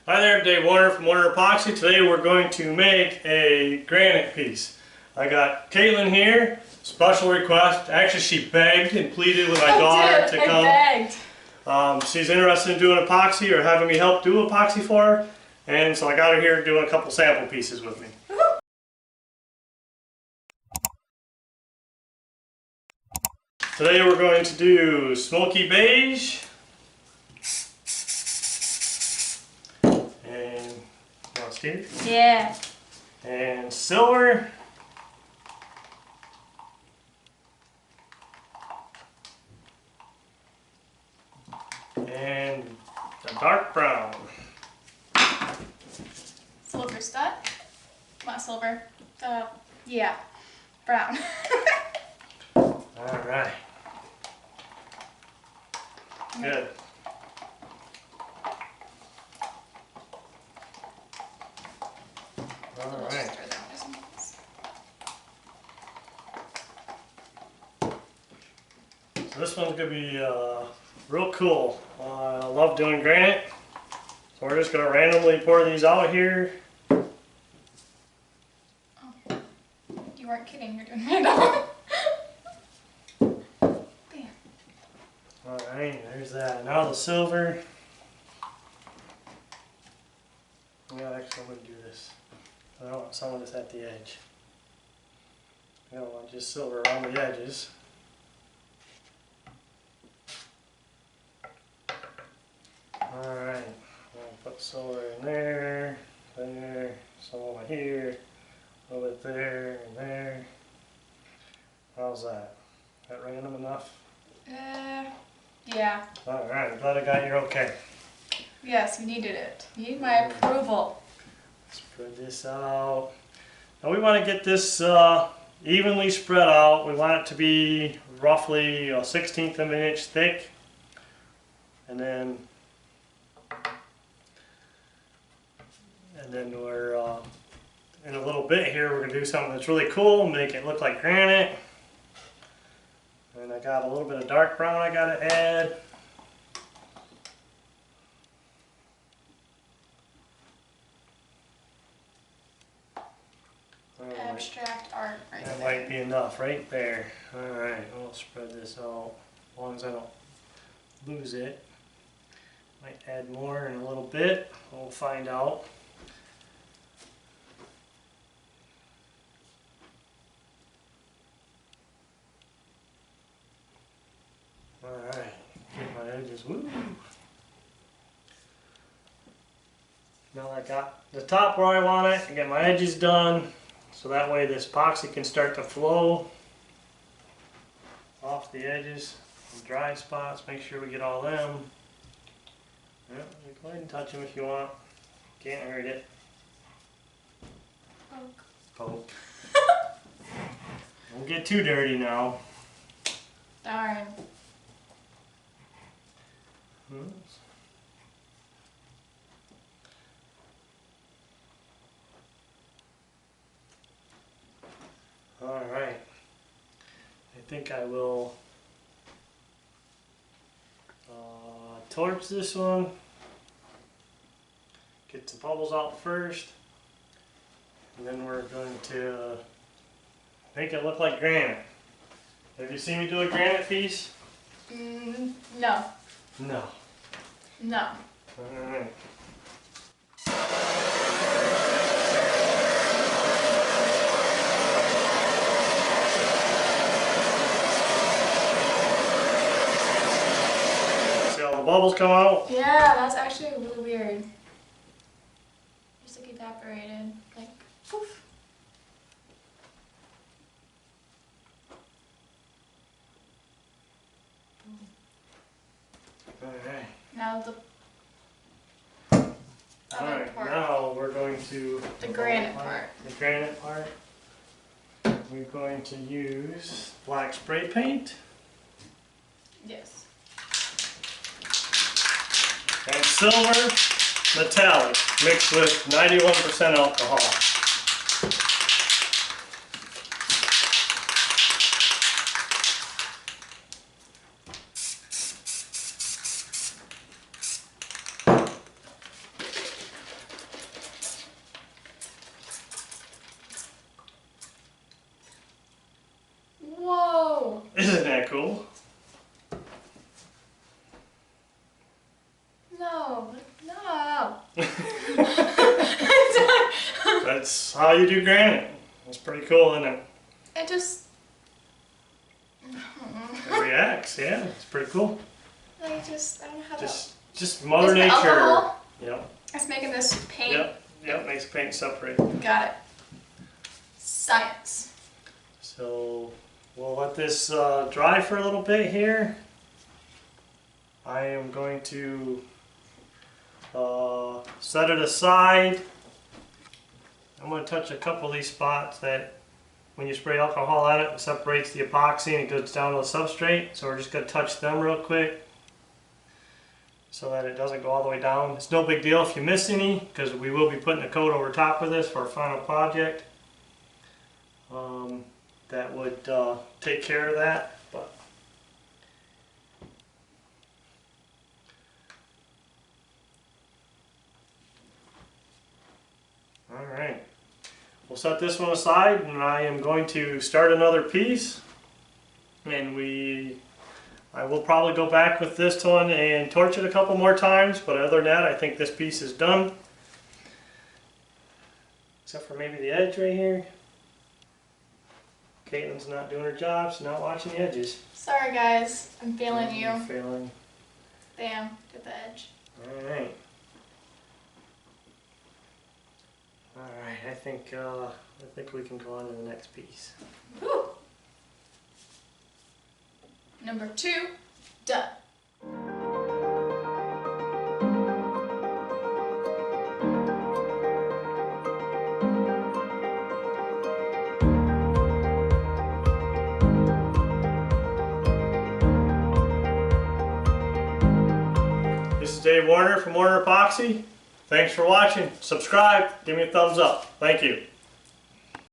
Hi there, Dave Warner from Warner Epoxy. Today we're going to make a granite piece. I got Caitlin here, special request. Actually, she begged and pleaded with my daughter to come. I begged. She's interested in doing epoxy or having me help do epoxy for her. And so I got her here doing a couple sample pieces with me. Today we're going to do smoky beige. And, you want to see it? Yeah. And silver. And a dark brown. Silver stud? Not silver. Yeah. Brown. Alright. Good. Alright. So this one's going to be real cool. I love doing granite. So we're just going to randomly pour these out here. Oh. You weren't kidding, you're doing random. Bam. Alright, there's that. Now the silver. Yeah, actually I'm going to do this. I don't want some of this at the edge. I don't want just silver around the edges. Alright, I'll put silver in there, some over here, a little bit there, and there. How's that? Is that random enough? Yeah. Alright, glad I got your okay. Yes, you needed it. You need my approval. Spread this out. Now we want to get this evenly spread out. We want it to be roughly a 1/16 of an inch thick. And then we're in a little bit here we're going to do something that's really cool, make it look like granite. And I got a little bit of dark brown I got to add. Abstract art right that there. might be enough right there. Alright, we'll spread this out as long as I don't lose it. Might add more in a little bit. We'll find out. Alright, get my edges. Woo! Now I got the top where I want it. I get my edges done. So that way this epoxy can start to flow off the edges. The dry spots, make sure we get all them. Yeah, you go ahead and touch them if you want. Can't hurt it. Poke. Poke. Don't get too dirty now. Darn. Alright. I think I will torch this one. Get the bubbles out first. And then we're going to make it look like granite. Have you seen me do a granite piece? No. No. No. Alright. See all the bubbles come out? Yeah, that's actually really weird. Just like evaporated. Like, poof. Alright. Now the other Alright, part. now we're going to... The granite part. The granite part. We're going to use black spray paint Yes. and silver metallic mixed with 91% alcohol. No. That's how you do granite. It's pretty cool, isn't it? It just. It reacts, yeah. It's pretty cool. I don't know how to. Just Mother Is it Nature. alcohol? Yep. It's making this paint. Yep. Makes paint separate. Got it. Science. So we'll let this dry for a little bit here. I am going to set it aside. I'm going to touch a couple of these spots that when you spray alcohol on it separates the epoxy and it goes down to the substrate. So we're just going to touch them real quick so that it doesn't go all the way down. It's no big deal if you miss any because we will be putting a coat over top of this for our final project. That would take care of that. But all right, we'll set this one aside, and I am going to start another piece. And I will probably go back with this one and torch it a couple more times. But other than that, I think this piece is done, except for maybe the edge right here. Caitlin's not doing her job, she's not watching the edges. Sorry guys, I'm failing you. Failing. Bam, get the edge. Alright. Alright, I think we can go on to the next piece. Woo. Number 2, done. This is Dave Warner from Warner Epoxy. Thanks for watching. Subscribe. Give me a thumbs up. Thank you.